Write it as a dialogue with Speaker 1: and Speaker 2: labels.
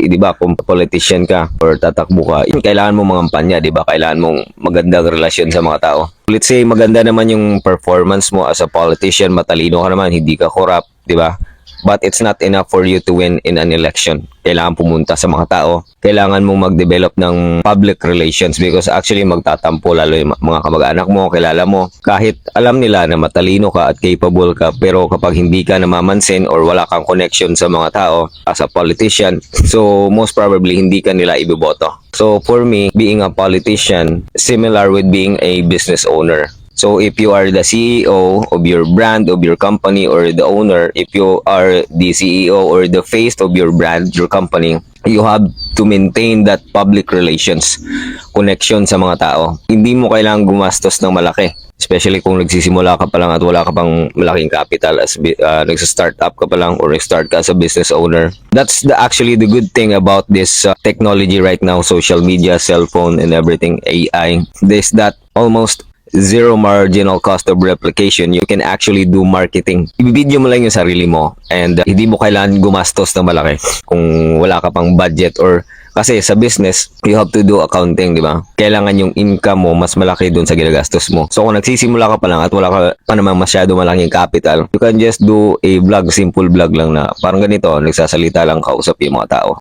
Speaker 1: Di ba, kung politician ka or tatakbo ka, kailangan mo mga kampanya, di ba? Kailangan mong magandang relasyon sa mga tao. Let's say, maganda naman yung performance mo as a politician, matalino ka naman, hindi ka corrupt, di ba? But it's not enough for you to win in an election. Kailangan pumunta sa mga tao. Kailangan mong mag-develop ng public relations because actually magtatampo lalo yung mga kamag-anak mo, kilala mo. Kahit alam nila na matalino ka at capable ka, pero kapag hindi ka namamansin or wala kang connection sa mga tao as a politician, so most probably hindi ka nila iboboto. So for me, being a politician, similar with being a business owner. So if you are the CEO of your brand, of your company, or the owner, if you are the CEO or the face of your brand, your company, you have to maintain that public relations, connection sa mga tao. Hindi mo kailangang gumastos ng malaki. Especially kung nagsisimula ka pa lang at wala ka pang malaking capital as nagsa-start up ka pa lang or nag-start ka as a business owner. That's actually the good thing about this technology right now, social media, cellphone, and everything, AI. This that almost zero marginal cost of replication. You can actually do marketing. I-video mo lang yung sarili mo and hindi mo kailangan gumastos ng malaki kung wala ka pang budget or kasi sa business, you have to do accounting, di ba? Kailangan yung income mo mas malaki dun sa ginagastos mo. So kung nagsisimula ka pa lang at wala ka pa namang masyado malaking capital, you can just do a vlog, simple vlog lang na parang ganito, nagsasalita lang, kausap yung mga tao.